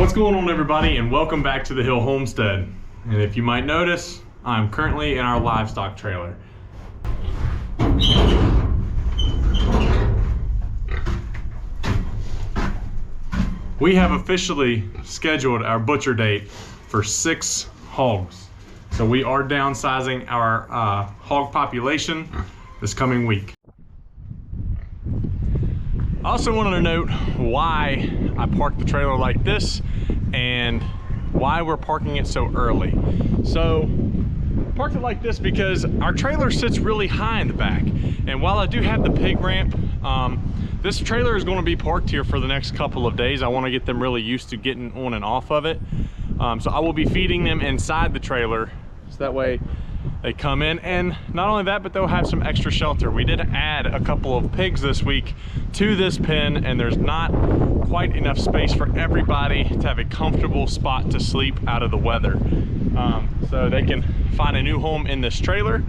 What's going on, everybody, and welcome back to the Hill Homestead. And if you might notice, I'm currently in our livestock trailer. We have officially scheduled our butcher date for 6 hogs. So we are downsizing our hog population this coming week. I also wanted to note why I parked the trailer like this and why we're parking it so early. So I parked it like this because our trailer sits really high in the back. And while I do have the pig ramp, this trailer is going to be parked here for the next couple of days. I want to get them really used to getting on and off of it. So I will be feeding them inside the trailer, so that way they come in, and not only that, but they'll have some extra shelter. We did add a couple of pigs this week to this pen, and there's not quite enough space for everybody to have a comfortable spot to sleep out of the weather. So they can find a new home in this trailer,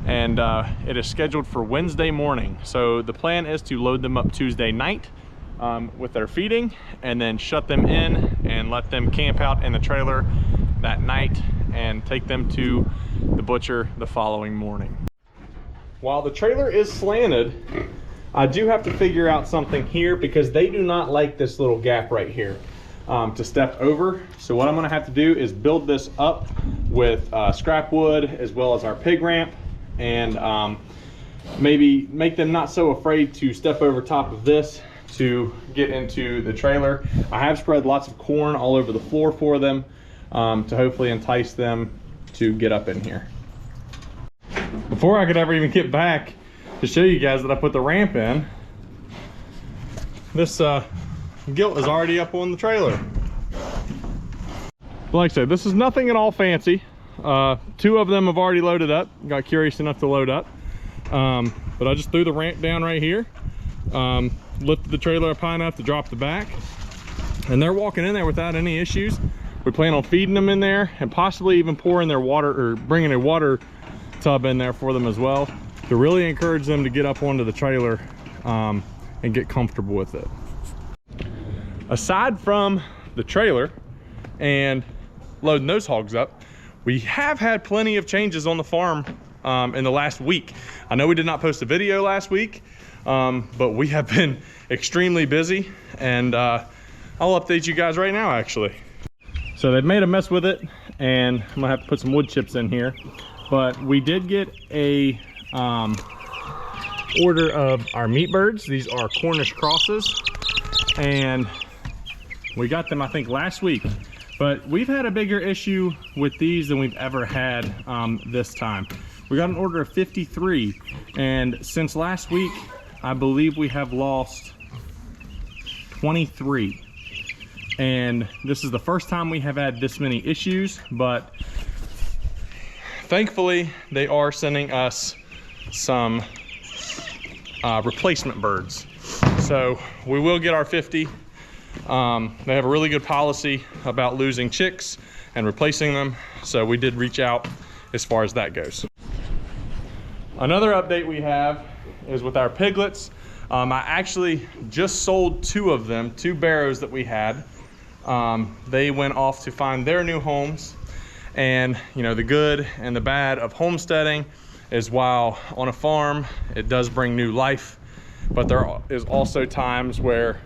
and it is scheduled for Wednesday morning. So the plan is to load them up Tuesday night with their feeding, and then shut them in and let them camp out in the trailer that night and take them to the butcher the following morning. While the trailer is slanted, I do have to figure out something here because they do not like this little gap right here to step over. So what I'm going to have to do is build this up with scrap wood as well as our pig ramp, and maybe make them not so afraid to step over top of this to get into the trailer. I have spread lots of corn all over the floor for them to hopefully entice them to get up in here. Before I could ever even get back to show you guys that I put the ramp in, this gilt is already up on the trailer. Like I said, this is nothing at all fancy. 2 of them have already loaded up, got curious enough to load up. But I just threw the ramp down right here, lifted the trailer up high enough to drop the back, and they're walking in there without any issues. We plan on feeding them in there and possibly even pouring their water, or bringing a water tub in there for them as well, to really encourage them to get up onto the trailer and get comfortable with it. Aside from the trailer and loading those hogs up, we have had plenty of changes on the farm in the last week. I know we did not post a video last week, but we have been extremely busy, and I'll update you guys right now actually. So they've made a mess with it, and I'm gonna have to put some wood chips in here. But we did get a order of our meat birds. These are Cornish crosses, and we got them I think last week. But we've had a bigger issue with these than we've ever had this time. We got an order of 53, and since last week, I believe we have lost 23. And this is the first time we have had this many issues, but thankfully they are sending us some replacement birds. So we will get our 50. They have a really good policy about losing chicks and replacing them, so we did reach out as far as that goes. Another update we have is with our piglets. I actually just sold 2 of them, 2 barrows that we had. They went off to find their new homes, and you know, the good and the bad of homesteading is, while on a farm it does bring new life, but there is also times where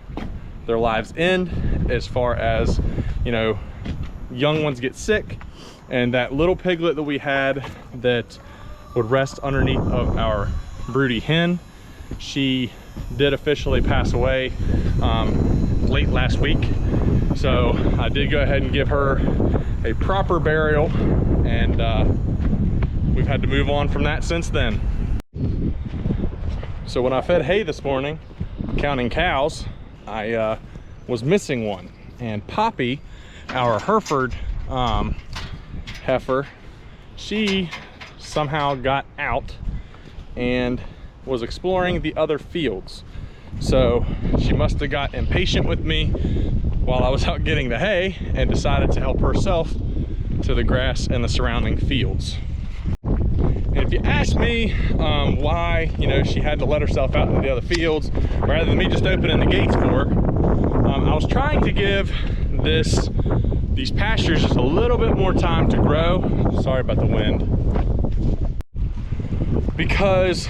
their lives end, as far as, you know, young ones get sick. And that little piglet that we had that would rest underneath of our broody hen, she did officially pass away late last week. So I did go ahead and give her a proper burial, and we've had to move on from that since then. So when I fed hay this morning, counting cows, I was missing one, and Poppy, our Hereford heifer, she somehow got out and was exploring the other fields. So she must have got impatient with me while I was out getting the hay and decided to help herself to the grass and the surrounding fields. And if you ask me why, you know, she had to let herself out into the other fields rather than me just opening the gates for her, I was trying to give these pastures just a little bit more time to grow. Sorry about the wind. Because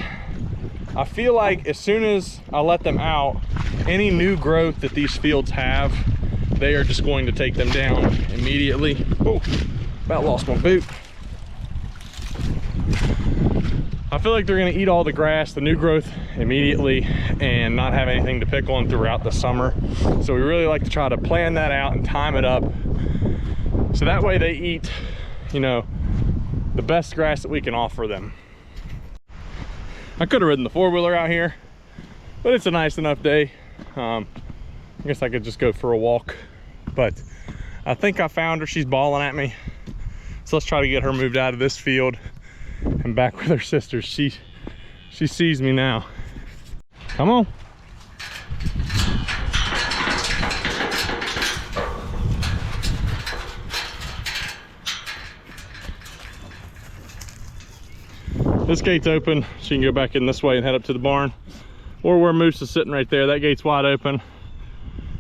I feel like as soon as I let them out, any new growth that these fields have, they are just going to take them down immediately. Oh, about lost my boot. I feel like they're gonna eat all the grass, the new growth immediately, and not have anything to pick on throughout the summer. So we really like to try to plan that out and time it up. So that way they eat, you know, the best grass that we can offer them. I could have ridden the four-wheeler out here, but it's a nice enough day. I guess I could just go for a walk, but I think I found her. She's bawling at me. So let's try to get her moved out of this field and back with her sisters. She sees me now. Come on. This gate's open. She can go back in this way and head up to the barn, or where Moose is sitting right there. That gate's wide open.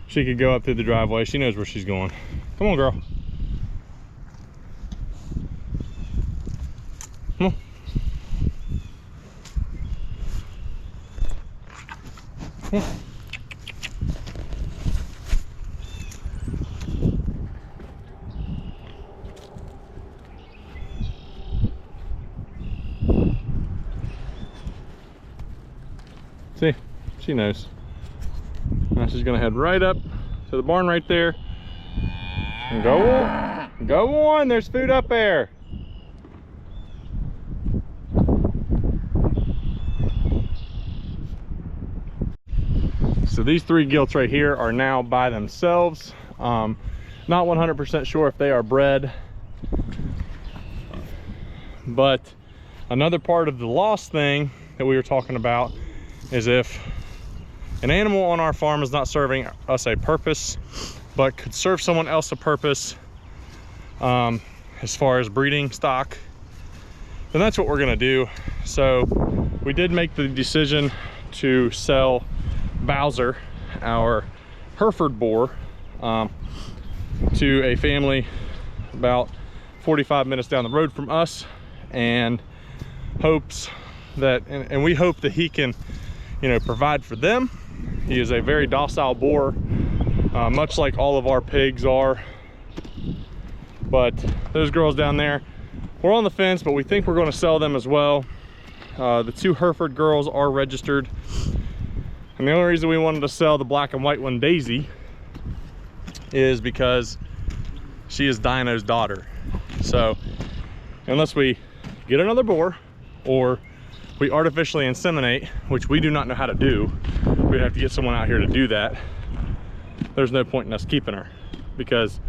She could go up through the driveway. She knows where she's going. Come on, girl. Come on. Come on. See, she knows. Now she's gonna head right up to the barn right there. And go on, there's food up there. So these three gilts right here are now by themselves. Not 100% sure if they are bred, but another part of the loss thing that we were talking about is if an animal on our farm is not serving us a purpose, but could serve someone else a purpose, as far as breeding stock, then that's what we're gonna do. So we did make the decision to sell Bowser, our Hereford boar, to a family about 45 minutes down the road from us, and hopes that, and we hope that he can, you know, provide for them. He is a very docile boar, much like all of our pigs are. But those girls down there, we're on the fence, but we think we're going to sell them as well. The two Hereford girls are registered, and the only reason we wanted to sell the black and white one, Daisy, is because she is Dino's daughter. So unless we get another boar, or we artificially inseminate, which we do not know how to do, we'd have to get someone out here to do that, there's no point in us keeping her, because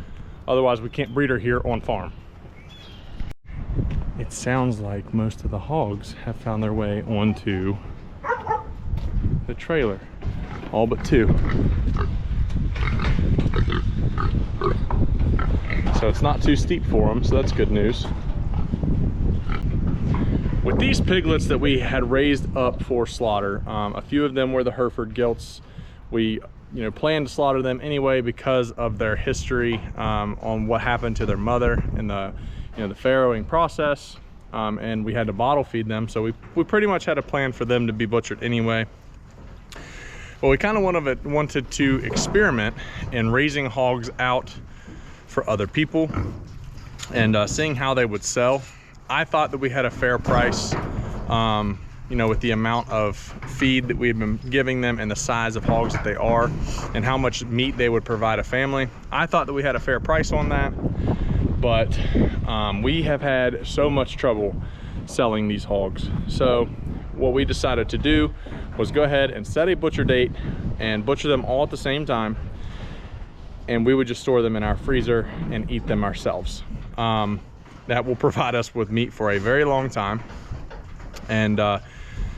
otherwise we can't breed her here on farm. It sounds like most of the hogs have found their way onto the trailer, all but two. So it's not too steep for them, so that's good news. With these piglets that we had raised up for slaughter, a few of them were the Hereford gilts. We, you know, planned to slaughter them anyway because of their history on what happened to their mother in the, you know, the farrowing process, and we had to bottle feed them. So we pretty much had a plan for them to be butchered anyway. But we kind of wanted to experiment in raising hogs out for other people and seeing how they would sell. I thought that we had a fair price, you know, with the amount of feed that we've been giving them and the size of hogs that they are and how much meat they would provide a family. I thought that we had a fair price on that, but we have had so much trouble selling these hogs. So what we decided to do was go ahead and set a butcher date and butcher them all at the same time, and we would just store them in our freezer and eat them ourselves. That will provide us with meat for a very long time. And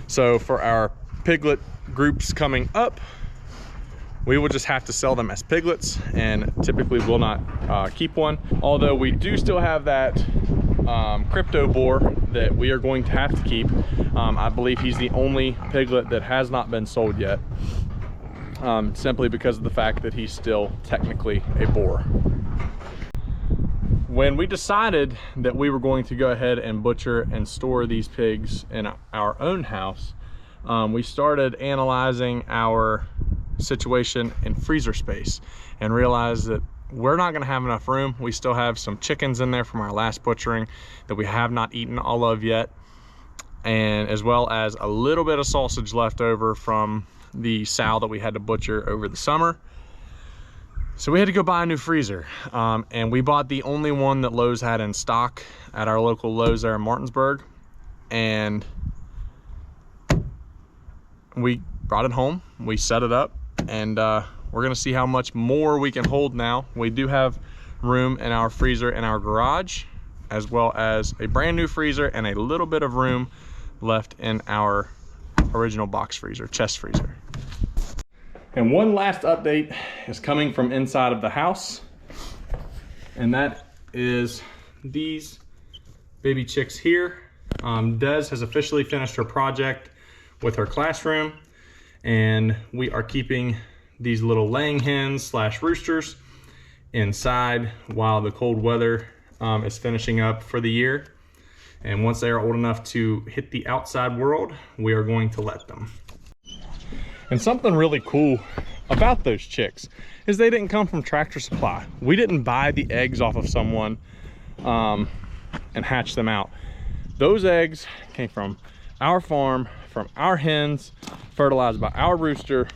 so for our piglet groups coming up, we will just have to sell them as piglets, and typically will not keep one. Although we do still have that crypto boar that we are going to have to keep. I believe he's the only piglet that has not been sold yet. simply because of the fact that he's still technically a boar. When we decided that we were going to go ahead and butcher and store these pigs in our own house, we started analyzing our situation in freezer space and realized that we're not going to have enough room. We still have some chickens in there from our last butchering that we have not eaten all of yet, and as well as a little bit of sausage left over from the sow that we had to butcher over the summer. So we had to go buy a new freezer, and we bought the only one that Lowe's had in stock at our local Lowe's there in Martinsburg, and we brought it home, we set it up, and we're gonna see how much more we can hold now. We do have room in our freezer in our garage, as well as a brand new freezer and a little bit of room left in our original box freezer, chest freezer. And one last update is coming from inside of the house, and that is these baby chicks here. Des has officially finished her project with her classroom, and we are keeping these little laying hens slash roosters inside while the cold weather is finishing up for the year. And once they are old enough to hit the outside world, we are going to let them. And something really cool about those chicks is they didn't come from Tractor Supply. We didn't buy the eggs off of someone and hatch them out. Those eggs came from our farm, from our hens, fertilized by our rooster,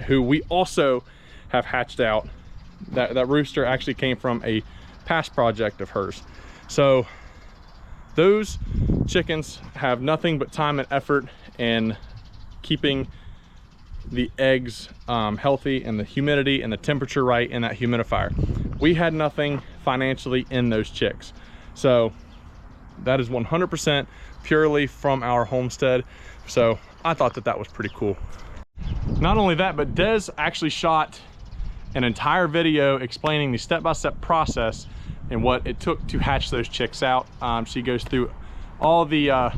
who we also have hatched out. That rooster actually came from a past project of hers. So those chickens have nothing but time and effort in keeping the eggs healthy, and the humidity and the temperature right in that humidifier. We had nothing financially in those chicks. So that is 100% purely from our homestead. So I thought that that was pretty cool. Not only that, but Des actually shot an entire video explaining the step-by-step process and what it took to hatch those chicks out. She goes through all the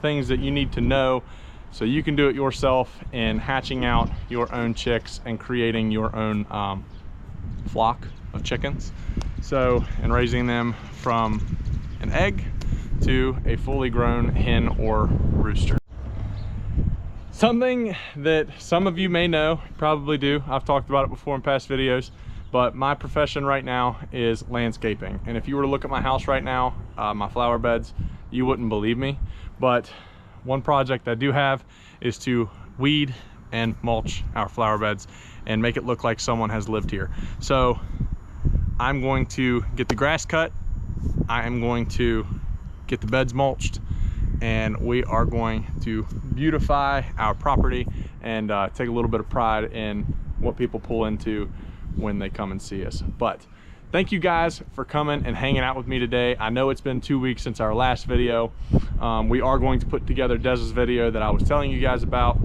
things that you need to know so you can do it yourself in hatching out your own chicks and creating your own flock of chickens. So, and raising them from an egg to a fully grown hen or rooster. Something that some of you may know, probably do, I've talked about it before in past videos, but my profession right now is landscaping. And if you were to look at my house right now, my flower beds, you wouldn't believe me. But one project I do have is to weed and mulch our flower beds and make it look like someone has lived here. So I'm going to get the grass cut, I am going to get the beds mulched, and we are going to beautify our property and take a little bit of pride in what people pull into when they come and see us. But thank you guys for coming and hanging out with me today. I know it's been 2 weeks since our last video. We are going to put together Des's video that I was telling you guys about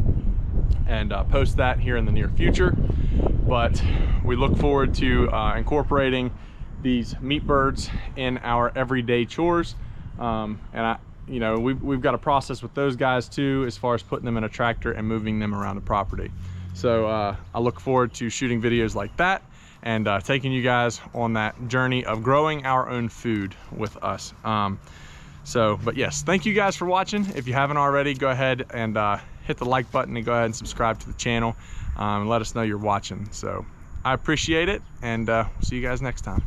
and post that here in the near future. But we look forward to incorporating these meat birds in our everyday chores. You know, we've got a process with those guys too, as far as putting them in a tractor and moving them around the property. So I look forward to shooting videos like that and taking you guys on that journey of growing our own food with us. But yes, thank you guys for watching. If you haven't already, go ahead and hit the like button and go ahead and subscribe to the channel and let us know you're watching. So I appreciate it, and see you guys next time.